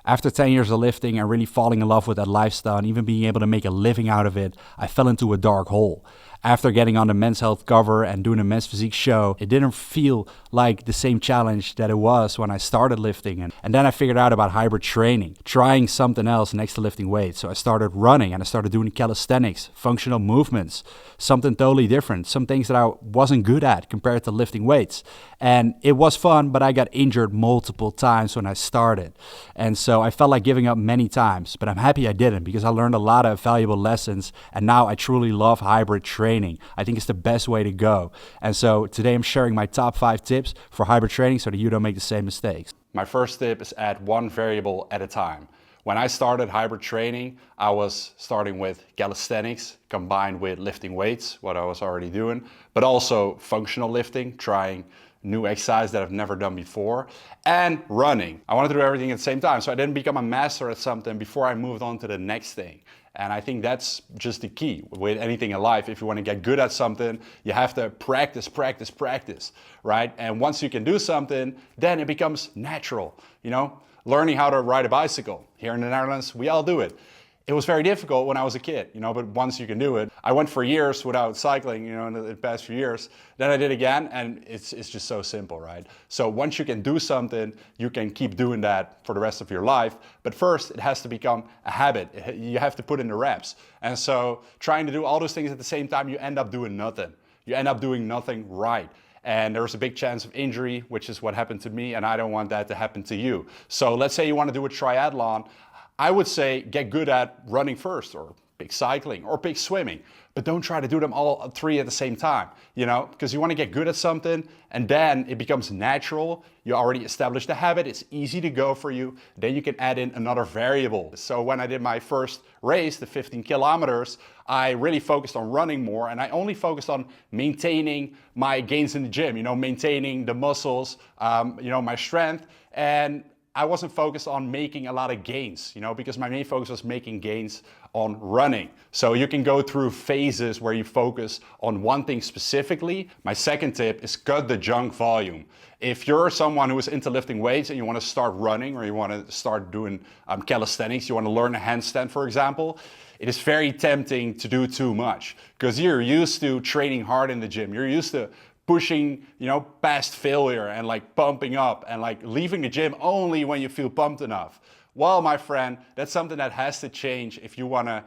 After 10 years of lifting and really falling in love with that lifestyle and even being able to make a living out of it, I fell into a dark hole. After getting on the Men's Health cover and doing a Men's Physique show, it didn't feel like the same challenge that it was when I started lifting. And then I figured out about hybrid training, trying something else next to lifting weights. So I started running and I started doing calisthenics, functional movements, something totally different, some things that I wasn't good at compared to lifting weights. And it was fun, but I got injured multiple times when I started. And so I felt like giving up many times, but I'm happy I didn't because I learned a lot of valuable lessons. And now I truly love hybrid training. I think it's the best way to go. And so today I'm sharing my top 5 tips for hybrid training so that you don't make the same mistakes. My first tip is add one variable at a time. When I started hybrid training, I was starting with calisthenics combined with lifting weights, what I was already doing, but also functional lifting, trying new exercise that I've never done before, and running. I wanted to do everything at the same time, so I didn't become a master at something before I moved on to the next thing. And I think that's just the key with anything in life. If you want to get good at something, you have to practice, right? And once you can do something, then it becomes natural. Learning how to ride a bicycle. Here in the Netherlands, we all do it. It was very difficult when I was a kid, but once you can do it. I went for years without cycling, in the past few years. Then I did again, and it's just so simple, right? So once you can do something, you can keep doing that for the rest of your life. But first, it has to become a habit. You have to put in the reps. And so trying to do all those things at the same time, you end up doing nothing. You end up doing nothing right. And there's a big chance of injury, which is what happened to me, and I don't want that to happen to you. So let's say you want to do a triathlon. I would say get good at running first, or pick cycling, or pick swimming. But don't try to do them all 3 at the same time, because you want to get good at something and then it becomes natural. You already established the habit, it's easy to go for you. Then you can add in another variable. So when I did my first race, the 15 kilometers, I really focused on running more, and I only focused on maintaining my gains in the gym, maintaining the muscles, my strength. And I wasn't focused on making a lot of gains, because my main focus was making gains on running. So you can go through phases where you focus on one thing specifically. My second tip is cut the junk volume. If you're someone who is into lifting weights and you want to start running, or you want to start doing calisthenics, you want to learn a handstand, for example, it is very tempting to do too much because you're used to training hard in the gym. You're used to pushing, past failure and pumping up and leaving the gym only when you feel pumped enough. Well, my friend, that's something that has to change if you want to,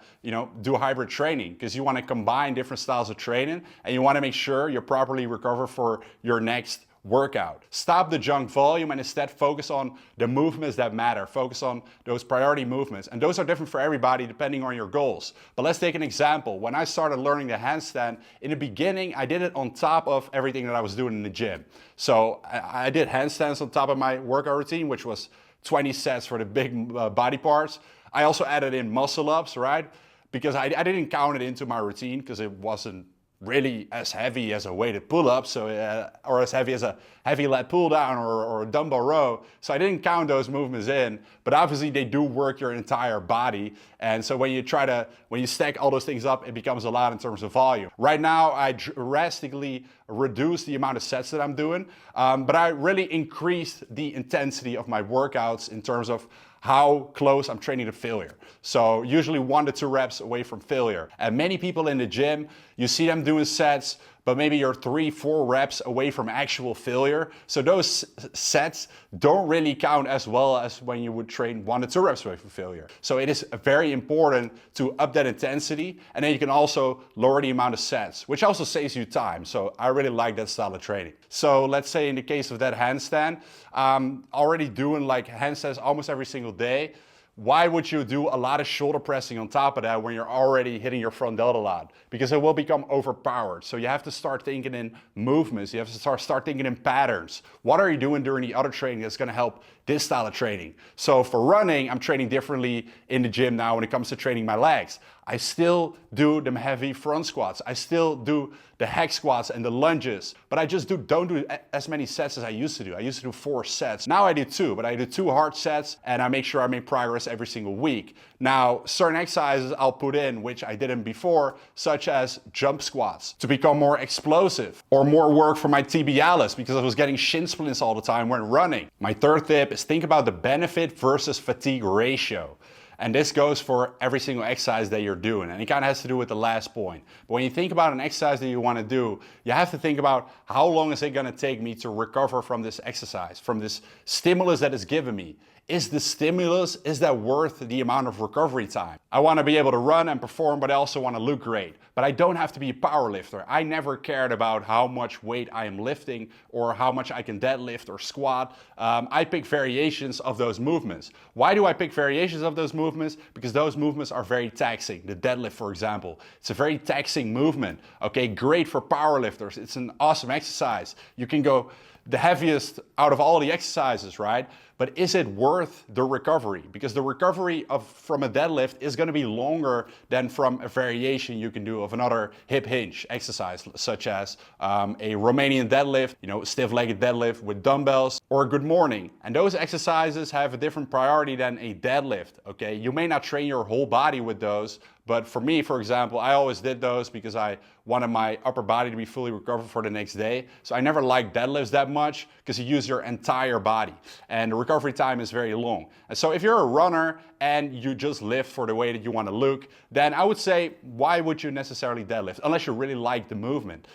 do hybrid training, because you want to combine different styles of training and you want to make sure you're properly recovered for your next workout. Stop the junk volume and instead focus on the movements that matter. Focus on those priority movements. And those are different for everybody depending on your goals. But let's take an example. When I started learning the handstand, in the beginning, I did it on top of everything that I was doing in the gym. So I did handstands on top of my workout routine, which was 20 sets for the big body parts. I also added in muscle ups, right? Because I didn't count it into my routine because it wasn't really as heavy as a weighted pull-up, or as heavy as a heavy lat pull-down or a dumbbell row. So I didn't count those movements in, but obviously they do work your entire body. And so when you stack all those things up, it becomes a lot in terms of volume. Right now, I drastically reduced the amount of sets that I'm doing, but I really increased the intensity of my workouts in terms of how close I'm training to failure. So usually 1 to 2 reps away from failure. And many people in the gym, you see them doing sets, but maybe you're 3-4 reps away from actual failure. So those sets don't really count as well as when you would train 1 to 2 reps away from failure. So it is very important to up that intensity, and then you can also lower the amount of sets, which also saves you time. So I really like that style of training. So let's say in the case of that handstand, already doing handstands almost every single day. Why would you do a lot of shoulder pressing on top of that when you're already hitting your front delt a lot? Because it will become overpowered. So you have to start thinking in movements. You have to start thinking in patterns. What are you doing during the other training that's going to help this style of training? So for running, I'm training differently in the gym now when it comes to training my legs. I still do the heavy front squats. I still do the hack squats and the lunges, but I just don't do as many sets as I used to do. I used to do 4 sets. Now I do 2, but I do 2 hard sets and I make sure I make progress every single week. Now, certain exercises I'll put in, which I didn't before, such as jump squats to become more explosive, or more work for my tibialis because I was getting shin splints all the time when running. My third tip is think about the benefit versus fatigue ratio. And this goes for every single exercise that you're doing. And it kind of has to do with the last point. But when you think about an exercise that you want to do, you have to think about how long is it going to take me to recover from this exercise, from this stimulus that is given me. Is the stimulus, is that worth the amount of recovery time? I want to be able to run and perform, but I also want to look great. But I don't have to be a power lifter. I never cared about how much weight I am lifting or how much I can deadlift or squat. I pick variations of those movements. Why do I pick variations of those movements? Because those movements are very taxing. The deadlift, for example, it's a very taxing movement. Okay, great for power lifters. It's an awesome exercise. You can go the heaviest out of all the exercises, right? But is it worth the recovery? Because the recovery from a deadlift is going to be longer than from a variation you can do of another hip hinge exercise, such as a Romanian deadlift, stiff-legged deadlift with dumbbells, or a good morning. And those exercises have a different priority than a deadlift, okay? You may not train your whole body with those, but for me, for example, I always did those because I wanted my upper body to be fully recovered for the next day. So I never liked deadlifts that much because you use your entire body and the recovery time is very long. And so if you're a runner and you just lift for the way that you want to look, then I would say, why would you necessarily deadlift? Unless you really like the movement.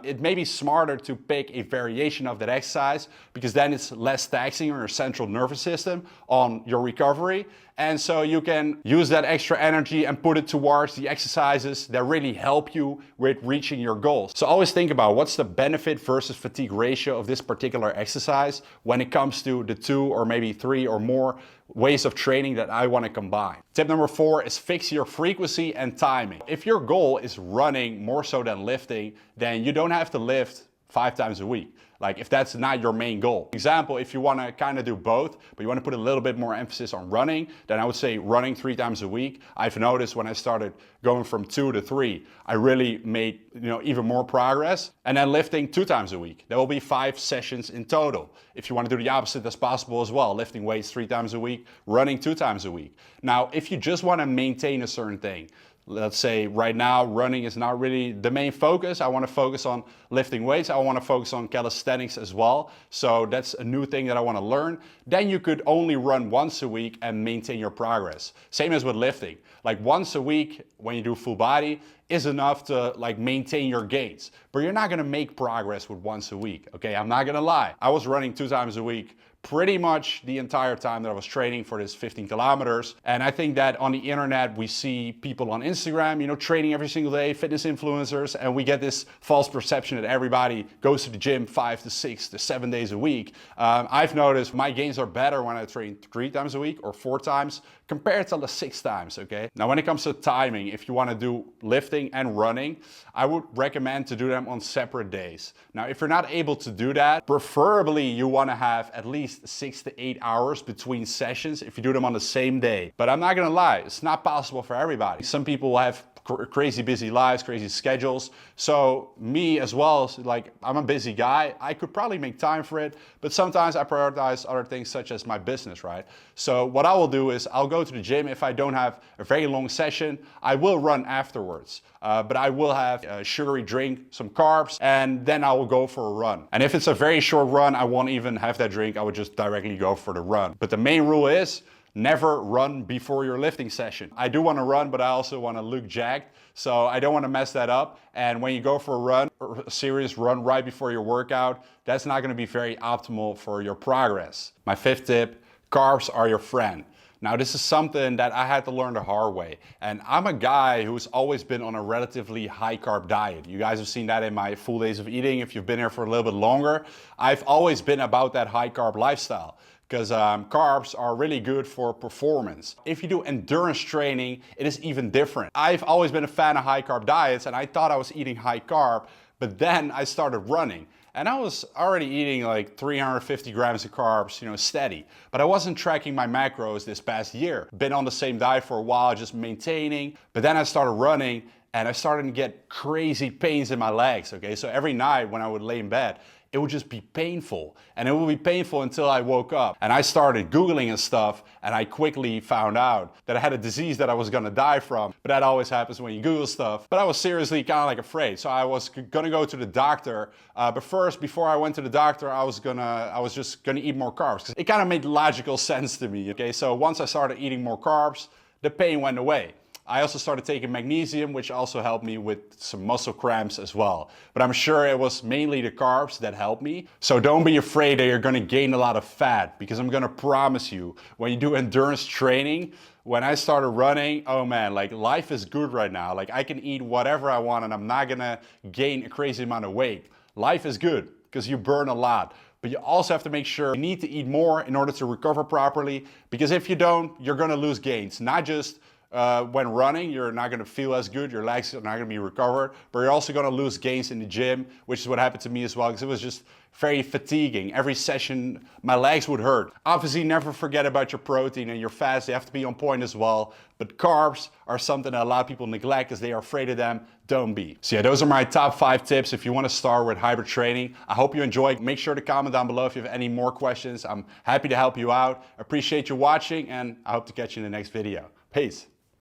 It may be smarter to pick a variation of that exercise because then it's less taxing on your central nervous system, on your recovery. And so you can use that extra energy and put it towards the exercises that really help you with reaching your goals. So always think about what's the benefit versus fatigue ratio of this particular exercise when it comes to the 2 or maybe 3 or more ways of training that I want to combine. Tip number 4 is fix your frequency and timing. If your goal is running more so than lifting, then you don't have to lift 5 times a week. Like if that's not your main goal. Example, if you want to kind of do both, but you want to put a little bit more emphasis on running, then I would say running 3 times a week. I've noticed when I started going from 2 to 3, I really made even more progress. And then lifting 2 times a week. There will be 5 sessions in total. If you want to do the opposite, that's possible as well. Lifting weights 3 times a week, running 2 times a week. Now, if you just want to maintain a certain thing, let's say right now running is not really the main focus. I want to focus on lifting weights. I want to focus on calisthenics as well. So that's a new thing that I want to learn. Then you could only run once a week and maintain your progress. Same as with lifting. Like once a week when you do full body is enough to maintain your gains. But you're not going to make progress with once a week. Okay, I'm not going to lie. I was running 2 times a week pretty much the entire time that I was training for this 15 kilometers. And I think that on the internet, we see people on Instagram, training every single day, fitness influencers, and we get this false perception that everybody goes to the gym 5 to 6 to 7 days a week. I've noticed my gains are better when I train 3 times a week or 4 times compared to the 6 times, okay? Now, when it comes to timing, if you want to do lifting and running, I would recommend to do them on separate days. Now, if you're not able to do that, preferably you want to have at least 6 to 8 hours between sessions if you do them on the same day. But I'm not gonna lie, it's not possible for everybody. Some people have crazy busy lives, crazy schedules. So me as well, I'm a busy guy. I could probably make time for it, but sometimes I prioritize other things such as my business, right? So what I will do is I'll go to the gym. If I don't have a very long session, I will run afterwards. But I will have a sugary drink, some carbs, and then I will go for a run. And if it's a very short run, I won't even have that drink. I would just directly go for the run. But the main rule is never run before your lifting session. I do want to run, but I also want to look jacked. So I don't want to mess that up. And when you go for a run, or a serious run right before your workout, that's not going to be very optimal for your progress. My 5th tip, carbs are your friend. Now, this is something that I had to learn the hard way. And I'm a guy who's always been on a relatively high carb diet. You guys have seen that in my full days of eating. If you've been here for a little bit longer, I've always been about that high carb lifestyle, because carbs are really good for performance. If you do endurance training, it is even different. I've always been a fan of high carb diets and I thought I was eating high carb, but then I started running. and I was already eating like 350 grams of carbs, steady. But I wasn't tracking my macros this past year. Been on the same diet for a while, just maintaining. But then I started running and I started to get crazy pains in my legs, okay? So every night when I would lay in bed, it would just be painful. And it would be painful until I woke up. And I started Googling and stuff, and I quickly found out that I had a disease that I was gonna die from. But that always happens when you Google stuff. But I was seriously kind of like afraid. So I was gonna go to the doctor. But first, before I went to the doctor, I was just gonna eat more carbs. 'Cause it kind of made logical sense to me, okay? So once I started eating more carbs, the pain went away. I also started taking magnesium, which also helped me with some muscle cramps as well. But I'm sure it was mainly the carbs that helped me. So don't be afraid that you're gonna gain a lot of fat, because I'm gonna promise you, when you do endurance training, when I started running, oh man, like life is good right now. Like I can eat whatever I want and I'm not gonna gain a crazy amount of weight. Life is good because you burn a lot. But you also have to make sure you need to eat more in order to recover properly, because if you don't, you're gonna lose gains. Not just when running, you're not gonna feel as good, your legs are not gonna be recovered, but you're also gonna lose gains in the gym, which is what happened to me as well, because it was just very fatiguing. Every session, my legs would hurt. Obviously, never forget about your protein and your fats. They have to be on point as well. But carbs are something that a lot of people neglect because they are afraid of them. Don't be. So yeah, those are my top 5 tips if you want to start with hybrid training. I hope you enjoyed. Make sure to comment down below if you have any more questions. I'm happy to help you out. Appreciate you watching, and I hope to catch you in the next video. Peace.